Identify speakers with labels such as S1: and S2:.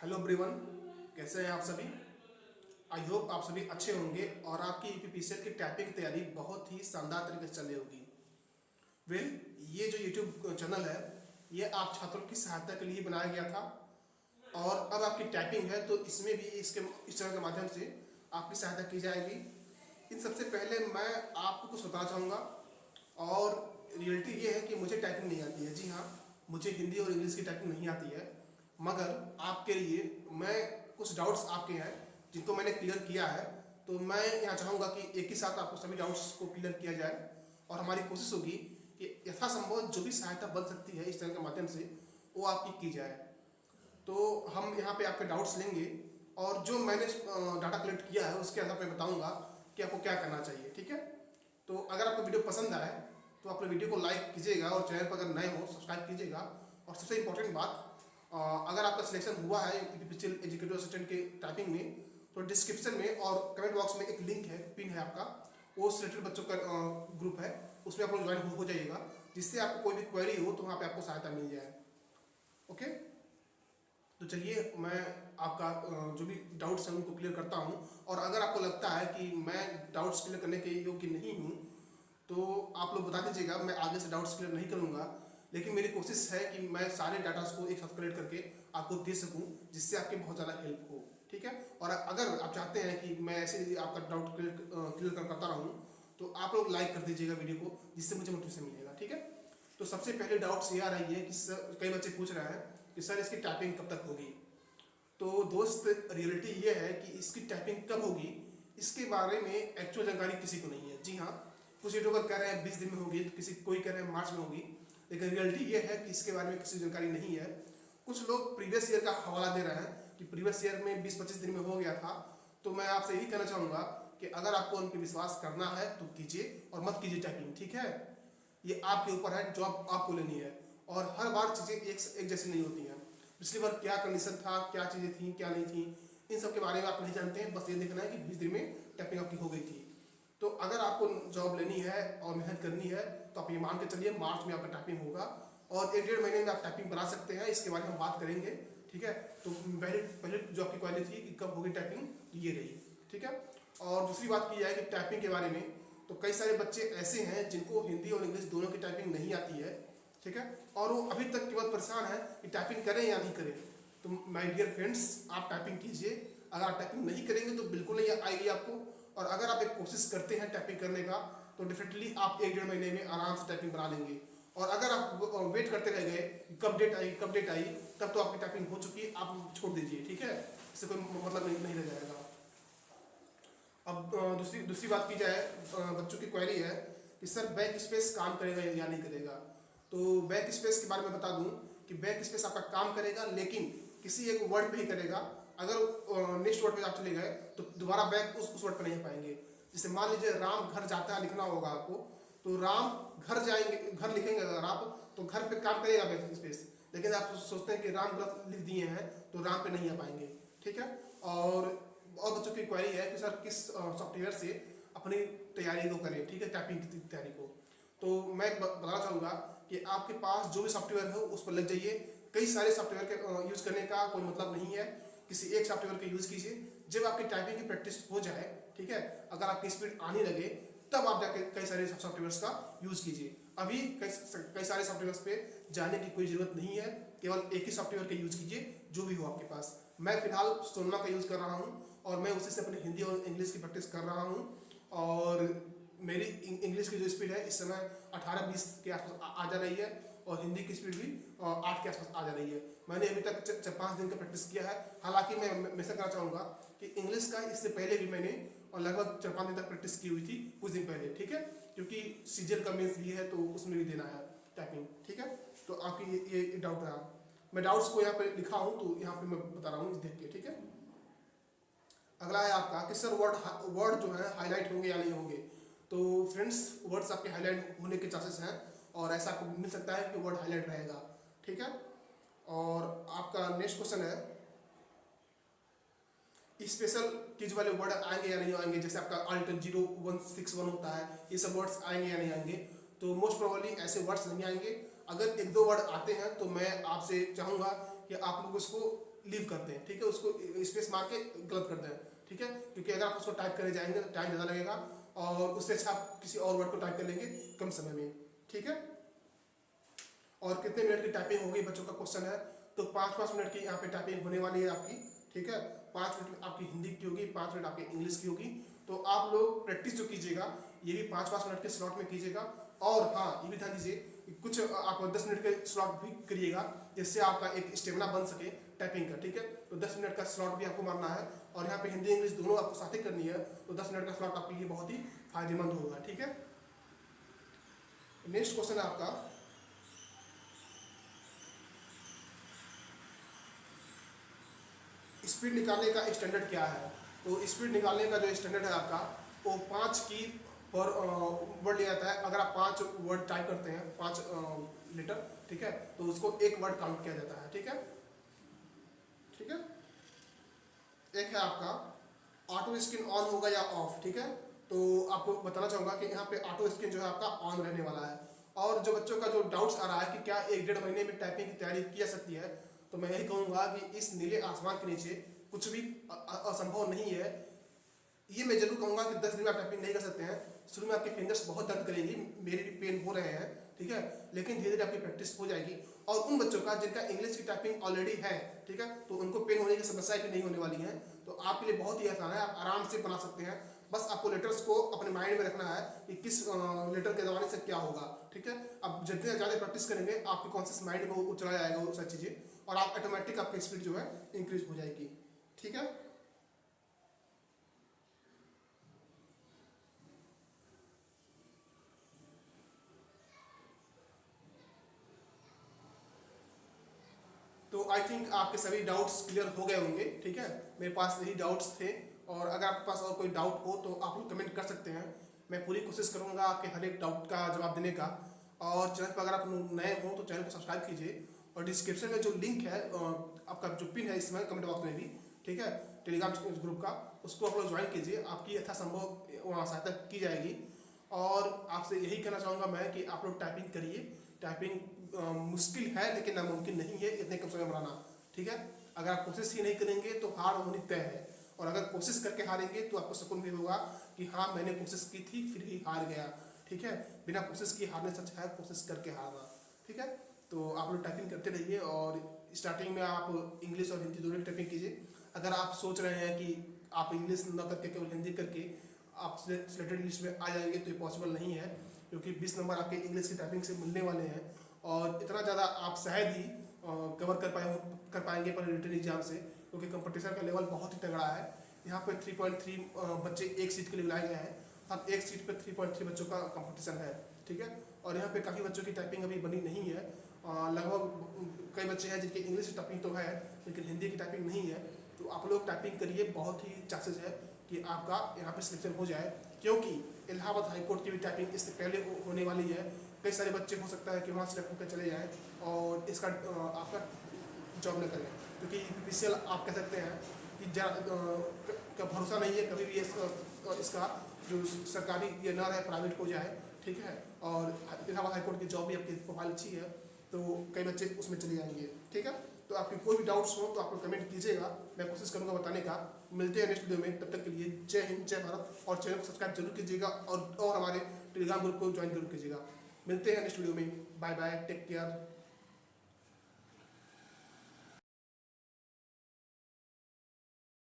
S1: Hello everyone, कैसे हैं आप सभी। आई होप आप सभी अच्छे होंगे और आपकी यूपीपीसीएल की टाइपिंग तैयारी बहुत ही शानदार तरीके से चल रही होगी। ये जो यूट्यूब चैनल है ये आप छात्रों की सहायता के लिए बनाया गया था और अब आपकी टाइपिंग है तो इसमें भी इस चैनल के माध्यम से आपकी सहायता की जाएगी। इन सबसे पहले मैं आपको कुछ बताना चाहूँगा और रियलिटी ये है कि मुझे टाइपिंग नहीं आती है। जी हाँ, मुझे हिंदी और इंग्लिश की टाइपिंग नहीं आती है, मगर आपके लिए मैं कुछ डाउट्स आपके हैं जिनको मैंने क्लियर किया है, तो मैं यहाँ चाहूँगा कि एक ही साथ आपको सभी डाउट्स को क्लियर किया जाए और हमारी कोशिश होगी कि यथासंभव जो भी सहायता बन सकती है इस चैनल के माध्यम से वो आपकी की जाए। तो हम यहाँ पे आपके डाउट्स लेंगे और जो मैंने डाटा कलेक्ट किया है उसके आधार पर बताऊँगा कि आपको क्या करना चाहिए। ठीक है, तो अगर आपको वीडियो पसंद आए तो अपने वीडियो को लाइक कीजिएगा और चैनल पर अगर नए हो सब्सक्राइब कीजिएगा। और सबसे इम्पोर्टेंट बात, अगर आपका सिलेक्शन हुआ है यूपीपीसीएल एजुकेटिव असिस्टेंट के टाइपिंग में तो डिस्क्रिप्शन में और कमेंट बॉक्स में एक लिंक है, पिन है आपका, वो सिलेक्टेड बच्चों का ग्रुप है, उसमें आप लोग ज्वाइन हो जाइएगा, जिससे आपको कोई भी क्वेरी हो तो वहाँ पे आपको सहायता मिल जाए। ओके, तो चलिए मैं आपका जो भी डाउट्स हैं उनको क्लियर करता हूँ। और अगर आपको लगता है कि मैं डाउट्स क्लियर करने के योग्य नहीं हूँ तो आप लोग बता दीजिएगा, मैं आगे से डाउट्स क्लियर नहीं करूँगा, लेकिन मेरी कोशिश है कि मैं सारे डाटास को एक साथ कलेक्ट करके आपको दे सकूँ जिससे आपकी बहुत ज़्यादा हेल्प हो। ठीक है, और अगर आप चाहते हैं कि मैं ऐसे ही आपका डाउट क्लियर करता रहूँ तो आप लोग लाइक कर दीजिएगा वीडियो को, जिससे मुझे मोटिवेशन मिलेगा। ठीक है, तो सबसे पहले डाउट्स ये आ रही है कि सर, कई बच्चे पूछ रहे हैं कि सर इसकी टाइपिंग कब तक होगी। तो दोस्त, रियलिटी ये है कि इसकी टाइपिंग कब होगी इसके बारे में एक्चुअल जानकारी किसी को नहीं है। जी हाँ, कुछ यूट्यूबर कह रहे हैं 20 दिन में होगी, तो कोई कह रहे हैं मार्च में होगी, लेकिन रियलिटी ये है कि इसके बारे में किसी जानकारी नहीं है। कुछ लोग प्रीवियस ईयर का हवाला दे रहे हैं कि प्रीवियस ईयर में 20-25 दिन में हो गया था। तो मैं आपसे यही कहना चाहूँगा कि अगर आपको उन पर विश्वास करना है तो कीजिए और मत कीजिए टाइपिंग। ठीक है, ये आपके ऊपर है, जॉब आपको लेनी है और हर बार चीज़ें एक जैसी नहीं होती हैं। पिछली बार क्या कंडीशन था, क्या चीज़ें थी क्या नहीं थी, इन सब के बारे में आप नहीं जानते हैं, बस ये देखना है कि 20 दिन में टाइपिंग आपकी हो गई थी। तो अगर आपको जॉब लेनी है और मेहनत करनी है तो आप ये मान के चलिए मार्च में आपका टाइपिंग होगा और 1-1.5 महीने में आप टाइपिंग बना सकते हैं। इसके बारे में हम बात करेंगे। ठीक है, तो पहले जो आपकी क्वारी थी कि कब होगी टाइपिंग, ये रही। ठीक है, और दूसरी बात की जाए कि टाइपिंग के बारे में, तो कई सारे बच्चे ऐसे हैं जिनको हिंदी और इंग्लिश दोनों की टाइपिंग नहीं आती है। ठीक है, और वो अभी तक केवल परेशान है कि टाइपिंग करें या नहीं करें। तो माय डियर फ्रेंड्स, आप टाइपिंग कीजिए। अगर आप टाइपिंग नहीं करेंगे तो बिल्कुल नहीं आएगी आपको, और अगर आप एक कोशिश करते हैं टाइपिंग करने का तो डेफिनेटली आप 1-1.5 महीने में आराम से टाइपिंग बना लेंगे। और अगर आप वेट करते रह गए कब डेट आई कब डेट आई, तब तो आपकी टाइपिंग हो चुकी है, आप छोड़ दीजिए। ठीक है, इससे कोई मतलब नहीं रह जाएगा। अब दूसरी बात की जाए, बच्चों की क्वेरी है कि सर बैक स्पेस काम करेगा या नहीं करेगा। तो बैक स्पेस के बारे में बता दूं कि बैक स्पेस आपका काम करेगा, लेकिन किसी एक वर्ड पे ही करेगा। अगर नेक्स्ट वर्ड पे आप चले गए तो दोबारा बैक उस वर्ड पे नहीं पाएंगे। जैसे मान लीजिए राम घर जाता है लिखना होगा आपको, तो राम घर जाएंगे, घर लिखेंगे अगर आप तो घर पे काम करेगा बैक स्पेस, लेकिन आप सोचते हैं कि राम गलत लिख दिए हैं तो राम पे नहीं आ पाएंगे। ठीक है, और बच्चों की क्वेरी है कि सर किस सॉफ्टवेयर से अपनी तैयारी को करें। ठीक है, टाइपिंग की तैयारी को, तो मैं बताना चाहूँगा कि आपके पास जो भी सॉफ्टवेयर हो उस पर लग जाइए। कई सारे सॉफ्टवेयर के यूज़ करने का कोई मतलब नहीं है, किसी एक सॉफ्टवेयर का यूज़ कीजिए। जब आपकी टाइपिंग की प्रैक्टिस हो जाए, ठीक है, अगर आपकी स्पीड आने लगे तब आप जाके कई सारे सॉफ्टवेयर्स का यूज़ कीजिए। अभी कई सारे सॉफ्टवेयर्स पे जाने की कोई ज़रूरत नहीं है, केवल एक ही सॉफ्टवेयर का यूज़ कीजिए जो भी हो आपके पास। मैं फिलहाल सोनमा का यूज़ कर रहा हूँ और मैं उसी से अपनी हिंदी और इंग्लिश की प्रैक्टिस कर रहा हूँ। और मेरी इंग्लिश की जो स्पीड है इस समय 18-20 के आसपास आ जा रही है और हिंदी की स्पीड भी 8 के आसपास आ जा रही है। मैंने अभी तक 4-5 दिन का प्रैक्टिस किया है। हालांकि मैं हमेशा कहना चाहूँगा कि इंग्लिश का इससे पहले भी मैंने और लगभग 4-5 दिन तक प्रैक्टिस की हुई थी कुछ दिन पहले। ठीक है, क्योंकि सीजल का मेंस भी है तो उसमें भी देना है टाइपिंग। ठीक है, तो आपकी ये डाउट रहा, मैं डाउट्स को यहाँ पे लिखा हूँ तो यहाँ पे मैं बता रहा हूँ देख के। ठीक है, अगला है आपका कि सर वर्ड जो है हाईलाइट होंगे या नहीं होंगे। तो फ्रेंड्स, वर्ड्स आपके हाईलाइट होने के चांसेस हैं और ऐसा आपको मिल सकता है कि वर्ड हाईलाइट रहेगा। ठीक है, और आपका नेक्स्ट क्वेश्चन है स्पेशल कीज वाले वर्ड आएंगे या नहीं आएंगे। जैसे आपका अल्ट 0161 होता है, ये सब वर्ड्स आएंगे या नहीं आएंगे। तो मोस्ट प्रोबेबली ऐसे वर्ड्स नहीं आएंगे। अगर 1-2 वर्ड आते हैं तो मैं आपसे चाहूँगा कि आप लोग उसको लीव करते हैं, ठीक है, उसको स्पेस मार के गलत करते हैं, ठीक है, क्योंकि अगर आप उसको टाइप करे जाएंगे तो टाइम ज़्यादा लगेगा और उससे अच्छा आप किसी और वर्ड को टाइप कर लेंगे कम समय में, ठीक है। और कितने मिनट की टाइपिंग होगी बच्चों का क्वेश्चन है, तो 5-5 मिनट की यहाँ पे टाइपिंग होने वाली है आपकी, ठीक है। 5 मिनट आपकी हिंदी की होगी, 5 मिनट आपकी इंग्लिश की होगी। तो आप लोग प्रैक्टिस जो कीजिएगा ये भी 5-5 मिनट के स्लॉट में कीजिएगा। और हाँ, ये भी ध्यान दीजिए कि कुछ आप 10 मिनट के स्लॉट भी करिएगा, जिससे आपका एक स्टेमिना बन सके टाइपिंग का, ठीक है। तो 10 मिनट का स्लॉट भी आपको मारना है और यहाँ पे हिंदी इंग्लिश दोनों आपको साथ ही करनी है, तो 10 मिनट का स्लॉट आपके लिए बहुत ही फायदेमंद होगा, ठीक है। नेक्स्ट क्वेश्चन है आपका, स्पीड निकालने का स्टैंडर्ड क्या है। तो स्पीड निकालने का जो स्टैंडर्ड है आपका, वो 5 की पर वर्ड लिया जाता है। अगर आप 5 वर्ड टाइप करते हैं, 5 लेटर, ठीक है, तो उसको एक वर्ड काउंट किया जाता है, ठीक है, ठीक है। एक है आपका ऑटो स्क्रीन ऑन होगा या ऑफ, ठीक है। तो आपको बताना चाहूँगा कि यहाँ पे ऑटो स्क्रीन जो है आपका ऑन रहने वाला है। और जो बच्चों का जो डाउट्स आ रहा है कि क्या 1-1.5 महीने में टाइपिंग की तैयारी की जा सकती है, तो मैं यही कहूँगा कि इस नीले आसमान के नीचे कुछ भी असंभव नहीं है। ये मैं जरूर कहूँगा कि 10 दिन में आप टाइपिंग नहीं कर सकते हैं। शुरू में आपके फिंगर्स बहुत दर्द करेंगी, मेरे भी पेन हो रहे हैं, ठीक है, लेकिन धीरे धीरे आपकी प्रैक्टिस हो जाएगी। और उन बच्चों का जिनका इंग्लिश की टाइपिंग ऑलरेडी है, ठीक है, तो उनको पेन होने की समस्या भी नहीं होने वाली है। तो आपके लिए बहुत ही आसान है, आप आराम से बना सकते हैं। बस आपको लेटर्स को अपने माइंड में रखना है कि किस लेटर के दबाने से क्या होगा, ठीक है। अब जितने ज़्यादा प्रैक्टिस करेंगे आपके कॉन्शियस माइंड में वो चला जाएगा वो सारी चीज़ें, और आप ऑटोमेटिक आपकी स्पीड जो है इंक्रीज हो जाएगी, ठीक है। तो आई थिंक आपके सभी डाउट्स क्लियर हो गए होंगे, ठीक है। मेरे पास यही डाउट्स थे, और अगर आपके पास और कोई डाउट हो तो आप लोग कमेंट कर सकते हैं। मैं पूरी कोशिश करूंगा आपके हर एक डाउट का जवाब देने का। और चैनल पर अगर आप नए हो तो चैनल को सब्सक्राइब कीजिए, और डिस्क्रिप्शन में जो लिंक है आपका जो पिन है इसमें कमेंट बॉक्स में भी, ठीक है, टेलीग्राम ग्रुप का, उसको आप लोग ज्वाइन कीजिए, आपकी यथासंभव वहाँ सहायता की जाएगी। और आपसे यही कहना चाहूँगा मैं कि आप लोग टाइपिंग करिए। टाइपिंग मुश्किल है लेकिन नामुमकिन नहीं है इतने कम समय में बनाना, ठीक है। अगर आप कोशिश ही नहीं करेंगे तो हार होनी तय है, और अगर कोशिश करके हारेंगे तो आपको सुकून भी होगा कि हाँ मैंने कोशिश की थी फिर ही हार गया, ठीक है। बिना कोशिश किए हारने से अच्छा है कोशिश करके हारना, ठीक है। तो आप लोग टाइपिंग करते रहिए, और स्टार्टिंग में आप इंग्लिश और हिंदी दोनों की टाइपिंग कीजिए। अगर आप सोच रहे हैं कि आप इंग्लिश न करके केवल हिंदी करके आप सिलेक्टेड लिस्ट में आ जाएंगे, तो ये पॉसिबल नहीं है, क्योंकि 20 नंबर आपके इंग्लिश की टाइपिंग से मिलने वाले हैं। और इतना ज़्यादा आप शायद ही कवर कर पाएंगे पर रिटन एग्जाम से, क्योंकि कंपटीशन का लेवल बहुत ही तगड़ा है। यहाँ पे 3.3 बच्चे एक सीट के लिए बुलाए गए हैं, अब एक सीट पे 3.3 बच्चों का कंपटीशन है, ठीक है। और यहाँ पे काफ़ी बच्चों की टाइपिंग अभी बनी नहीं है, लगभग कई बच्चे हैं जिनकी इंग्लिश टाइपिंग तो है लेकिन हिंदी की टाइपिंग नहीं है। तो आप लोग टाइपिंग करिए, बहुत ही चांसेस है कि आपका यहाँ पे सिलेक्शन हो जाए, क्योंकि इलाहाबाद हाईकोर्ट की भी टाइपिंग इससे पहले होने वाली है। कई सारे बच्चे हो सकता है कि वहाँ सेलेक्ट होकर चले जाएँ और इसका आपका जॉब न करें, क्योंकि यूपीपीसीएल आप कह सकते हैं कि का भरोसा नहीं है कभी भी इसका जो सरकारी ये न रहे प्राइवेट हो जाए, ठीक है। और इलाहाबाद हाईकोर्ट की जॉब भी आपकी प्रोफाइल अच्छी है, तो कई बच्चे उसमें चले जाएंगे, ठीक है। तो आपके कोई भी डाउट्स हो तो आप लोग कमेंट कीजिएगा, मैं कोशिश करूँगा बताने का। मिलते हैं नेक्स्ट वीडियो में, तब तक के लिए जय हिंद जय भारत, और चैनल को सब्सक्राइब जरूर कीजिएगा, और हमारे टेलीग्राम ग्रुप को ज्वाइन जरूर कीजिएगा। मिलते हैं नेक्स्ट वीडियो में, बाय बाय, टेक केयर।